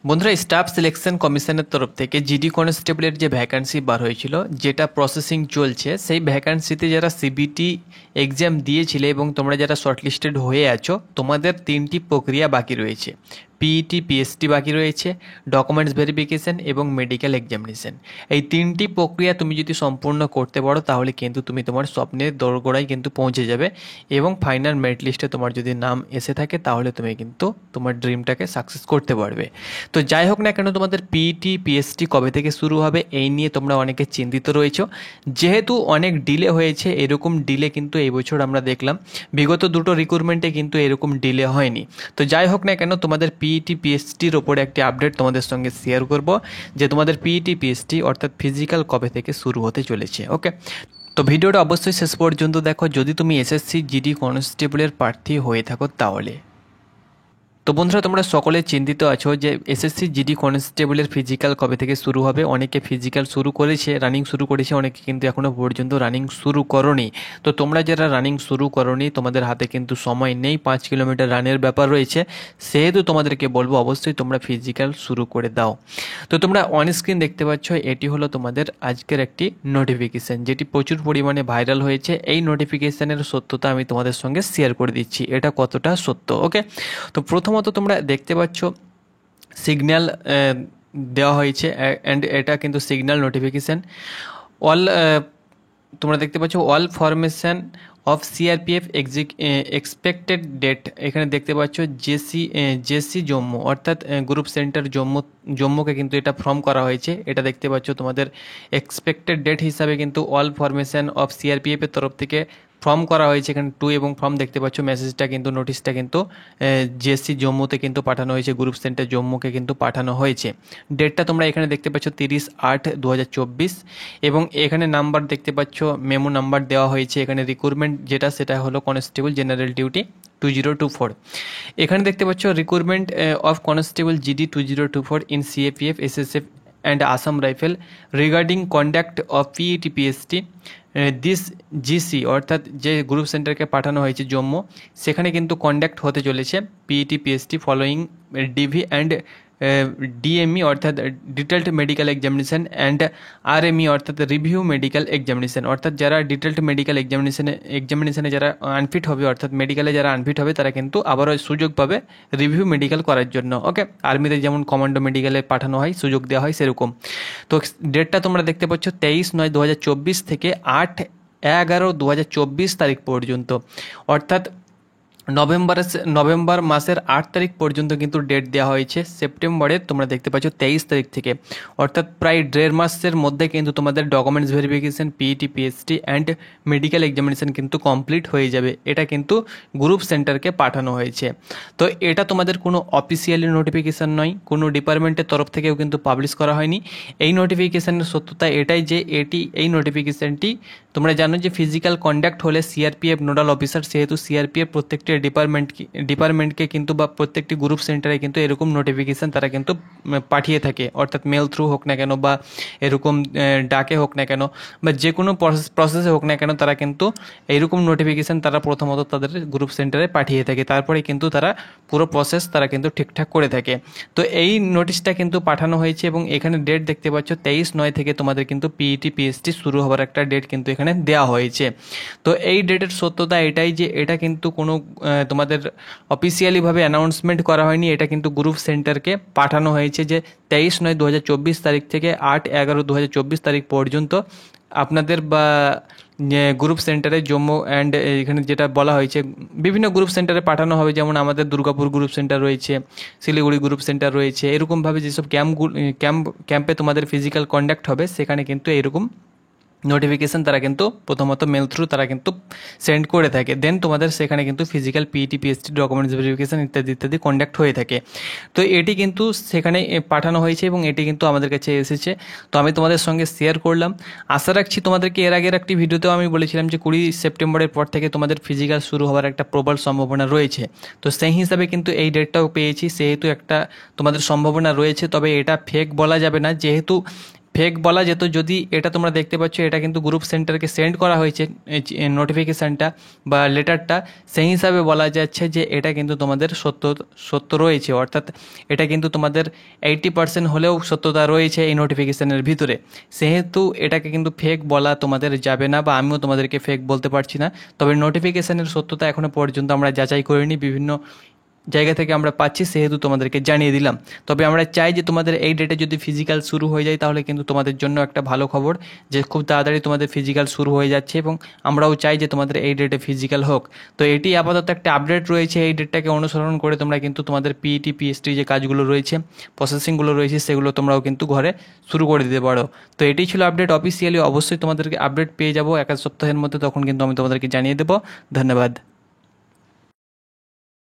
বন্ধুরা, staff selection কমিশনের তরফ থেকে জিডি কনস্টেবলের যে ভ্যাকান্সি বার হয়েছিল, যেটা প্রসেসিং চলছে, সেই ভ্যাকান্সিতে যারা সিবিটি এক্সাম দিয়েছিলে এবং তোমরা যারা শর্টলিস্টেড হয়ে আছো, তোমাদের 3টি প্রক্রিয়া বাকি রয়েছে। পিইটি, পিএসটি বাকি রয়েছে, ডকুমেন্টস ভেরিফিকেশন এবং মেডিকেল এক্সামিনেশন। এই 3টি প্রক্রিয়া তুমি যদি সম্পূর্ণ করতে পারো তাহলে কিন্তু তুমি তোমার স্বপ্নের দোরগোড়ায় কিন্তু পৌঁছে যাবে এবং ফাইনাল মেরিট লিস্টে তোমার যদি নাম এসে থাকে তাহলে তুমি কিন্তু তোমার ড্রিমটাকে সাকসেস করতে পারবে। তো যাই হোক না কেন, তোমাদের পিইটি, পিএসটি কবে থেকে শুরু হবে এই নিয়ে তোমরা অনেকে চিন্তিত রয়েছো। যেহেতু অনেক ডিলে হয়েছে, এরকম ডিলে কিন্তু এই বছর আমরা দেখলাম, বিগত দুটো রিক্রুটমেন্টে কিন্তু এরকম ডিলে হয়নি। তো যাই হোক না কেন, তোমাদের পিইটি, পিএসটির ওপরে একটি আপডেট তোমাদের সঙ্গে শেয়ার করব যে তোমাদের পিইটি, পিএসটি অর্থাৎ ফিজিক্যাল কবে থেকে শুরু হতে চলেছে। ওকে, তো ভিডিওটা অবশ্যই শেষ পর্যন্ত দেখো যদি তুমি এসএসসি জিডি কনস্টেবলের প্রার্থী হয়ে থাকো তাহলে। তো বন্ধুরা, তোমরা সকলে চিন্তিত আছো যে এসএসসি জিডি কনস্টেবলের ফিজিক্যাল কবে থেকে শুরু হবে। অনেকে ফিজিক্যাল শুরু করেছে, রানিং শুরু করেছে, অনেকে কিন্তু এখনও পর্যন্ত রানিং শুরু করোনি। তো তোমরা যারা রানিং শুরু করোনি, তোমাদের হাতে কিন্তু সময় নেই, 5 কিলোমিটার রানের ব্যাপার রয়েছে, সেহেতু তোমাদেরকে বলবো অবশ্যই তোমরা ফিজিক্যাল শুরু করে দাও। তো তোমরা অন স্ক্রিন দেখতে পাচ্ছ, এটি হলো তোমাদের আজকের একটি নোটিফিকেশান, যেটি প্রচুর পরিমাণে ভাইরাল হয়েছে। এই নোটিফিকেশানের সত্যতা আমি তোমাদের সঙ্গে শেয়ার করে দিচ্ছি, এটা কতটা সত্য। ওকে, তো প্রথমত তোমরা দেখতে পাচ্ছ সিগন্যাল দেওয়া হয়েছে অ্যান্ড এটা কিন্তু সিগন্যাল নোটিফিকেশান। অল তোমরা দেখতে পাচ্ছ all formation of CRPF expected date. এখানে দেখতে পাচ্ছ জেসি জম্মু অর্থাৎ গ্রুপ সেন্টার জম্মুকে কিন্তু এটা ফর্ম করা হয়েছে। এটা দেখতে পাচ্ছ তোমাদের এক্সপেক্টেড ডেট হিসাবে কিন্তু অল ফরমেশন অফ সিআরপিএফের তরফ থেকে ফর্ম করা হয়েছে। এখানে টু এবং ফর্ম দেখতে পাচ্ছ, মেসেজটা কিন্তু নোটিশটা কিন্তু জেসি জম্মুতে কিন্তু পাঠানো হয়েছে, গ্রুপ সেন্টার জম্মুকে কিন্তু পাঠানো হয়েছে। ডেটটা তোমরা এখানে দেখতে পাচ্ছ 30/8/2024 এবং এখানে নাম্বার দেখতে পাচ্ছ, মেমো নাম্বার দেওয়া হয়েছে। এখানে রিক্রুটমেন্ট যেটা সেটা হলো কনস্টেবল জেনারেল ডিউটি 2024। এখানে দেখতে পাচ্ছ recruitment of constable GD 2024 in CAPF, SSF and Assam rifle regarding conduct of PET, PST this GC অর্থাৎ যে গ্রুপ সেন্টারকে পাঠানো হয়েছে জম্মু, সেখানে কিন্তু কন্ডাক্ট হতে চলেছে PET, PST following DV and DME অর্থাৎ detailed medical examination and RME অর্থাৎ রিভিউ মেডিকেল এক্সামিনেশন। অর্থাৎ যারা ডিটেলড মেডিকেল এক্সামিনেশনে যারা আনফিট হবে, অর্থাৎ মেডিকেলে যারা আনফিট হবে, তারা কিন্তু আবারও সুযোগ পাবে রিভিউ মেডিকেল করার জন্য। ওকে, আর্মিতে যেমন কমান্ডো মেডিকেলে পাঠানো হয়, সুযোগ দেওয়া হয়, সেরকম। তো ডেটটা তোমরা দেখতে পাচ্ছ 23/9/2024 থেকে 8/11/2024 তারিখ পর্যন্ত, অর্থাৎ নভেম্বর মাসের 8 তারিখ পর্যন্ত কিন্তু ডেট দেওয়া হয়েছে। সেপ্টেম্বরের তোমরা দেখতে পাচ্ছ 23 তারিখ থেকে, অর্থাৎ প্রায় 1.5 মাসের মধ্যে কিন্তু তোমাদের documents verification, PET, PST and medical examination কিন্তু কমপ্লিট হয়ে যাবে। এটা কিন্তু গ্রুপ সেন্টারকে পাঠানো হয়েছে। তো এটা তোমাদের কোনো অফিসিয়ালি নোটিফিকেশান নয়, কোনো ডিপার্টমেন্টের তরফ থেকেও কিন্তু পাবলিশ করা হয়নি। এই নোটিফিকেশানের সত্যতা এটাই যে এই নোটিফিকেশানটি তোমরা জানো যে ফিজিক্যাল কন্ডাক্ট হলে সিআরপিএফ নোডাল অফিসার, সেহেতু সিআরপিএফ প্রত্যেকটি ডিপার্টমেন্টকে কিন্তু বা প্রত্যেকটি গ্রুপ সেন্টারে কিন্তু এরকম নোটিফিকেশান তারা কিন্তু পাঠিয়ে থাকে, অর্থাৎ মেল থ্রু হোক না কেন বা এরকম ডাকে হোক না কেন বা যে কোনো প্রসেসে হোক না কেন, তারা কিন্তু এইরকম নোটিফিকেশান তারা প্রথমত তাদের গ্রুপ সেন্টারে পাঠিয়ে থাকে, তারপরে কিন্তু তারা পুরো প্রসেস তারা কিন্তু ঠিকঠাক করে থাকে। তো এই নোটিশটা কিন্তু পাঠানো হয়েছে এবং এখানে ডেট দেখতে পাচ্ছ 23/9 থেকে তোমাদের কিন্তু পিইটি, পিএসটি শুরু হওয়ার একটা ডেট কিন্তু এখানে দেওয়া হয়েছে। তো এই ডেটের সত্যতা এটাই যে এটা কিন্তু কোনো তোমাদের অফিসিয়ালিভাবে অ্যানাউন্সমেন্ট করা হয়নি, এটা কিন্তু গ্রুপ সেন্টারকে পাঠানো হয়েছে যে 23/9/2024 তারিখ থেকে 8/11/2024 তারিখ পর্যন্ত আপনাদের বা গ্রুপ সেন্টারে জম্মু অ্যান্ড এখানে যেটা বলা হয়েছে বিভিন্ন গ্রুপ সেন্টারে পাঠানো হবে। যেমন আমাদের দুর্গাপুর গ্রুপ সেন্টার রয়েছে, শিলিগুড়ি গ্রুপ সেন্টার রয়েছে, এরকমভাবে যেসব ক্যাম্পে তোমাদের ফিজিক্যাল কন্ডাক্ট হবে, সেখানে কিন্তু এরকম নোটিফিকেশান তারা কিন্তু প্রথমত মেল থ্রু তারা কিন্তু সেন্ড করে থাকে। দেন তোমাদের সেখানে কিন্তু physical, PET, PST, documents verification ইত্যাদি ইত্যাদি কন্ডাক্ট হয়ে থাকে। তো এটি কিন্তু সেখানে পাঠানো হয়েছে এবং এটি কিন্তু আমাদের কাছে এসেছে। তো আমি তোমাদের সঙ্গে শেয়ার করলাম। আশা রাখছি তোমাদেরকে এর আগের একটি ভিডিওতেও আমি বলেছিলাম যে 20 সেপ্টেম্বরের পর থেকে তোমাদের ফিজিক্যাল শুরু হওয়ার একটা প্রবল সম্ভাবনা রয়েছে। তো সেই হিসাবে কিন্তু এই ডেটটাও পেয়েছি, সেহেতু একটা তোমাদের সম্ভাবনা রয়েছে। তবে এটা ফেক বলা যাবে না, যেহেতু ফেক বলা যেত যদি এটা তোমরা দেখতে পাচ্ছ এটা কিন্তু গ্রুপ সেন্টারকে সেন্ড করা হয়েছে নোটিফিকেশানটা বা লেটারটা, সেই হিসাবে বলা যাচ্ছে যে এটা কিন্তু তোমাদের সত্য রয়েছে, অর্থাৎ এটা কিন্তু তোমাদের 80% হলেও সত্যতা রয়েছে এই নোটিফিকেশানের ভিতরে। সেহেতু এটাকে কিন্তু ফেক বলা তোমাদের যাবে না, বা আমিও তোমাদেরকে ফেক বলতে পারছি না। তবে নোটিফিকেশানের সত্যতা এখনও পর্যন্ত আমরা যাচাই করিনি, বিভিন্ন জায়গা থেকে আমরা পাচ্ছি, সেহেতু তোমাদেরকে জানিয়ে দিলাম। তবে আমরা চাই যে তোমাদের এই ডেটে যদি ফিজিক্যাল শুরু হয়ে যায় তাহলে কিন্তু তোমাদের জন্য একটা ভালো খবর, যে খুব তাড়াতাড়ি তোমাদের ফিজিক্যাল শুরু হয়ে যাচ্ছে, এবং আমরাও চাই যে তোমাদের এই ডেটে ফিজিক্যাল হোক। তো এটি আপাতত একটা আপডেট রয়েছে, এই ডেটটাকে অনুসরণ করে তোমরা কিন্তু তোমাদের পিইটি পিএসটি যে কাজগুলো রয়েছে, প্রসেসিংগুলো রয়েছে, সেগুলো তোমরাও কিন্তু ঘরে শুরু করে দিতে পারো। তো এটি ছিল আপডেট। অফিসিয়ালি অবশ্যই তোমাদেরকে আপডেট পেয়ে যাবো 1 সপ্তাহের মধ্যে, তখন কিন্তু আমি তোমাদেরকে জানিয়ে দেবো। ধন্যবাদ।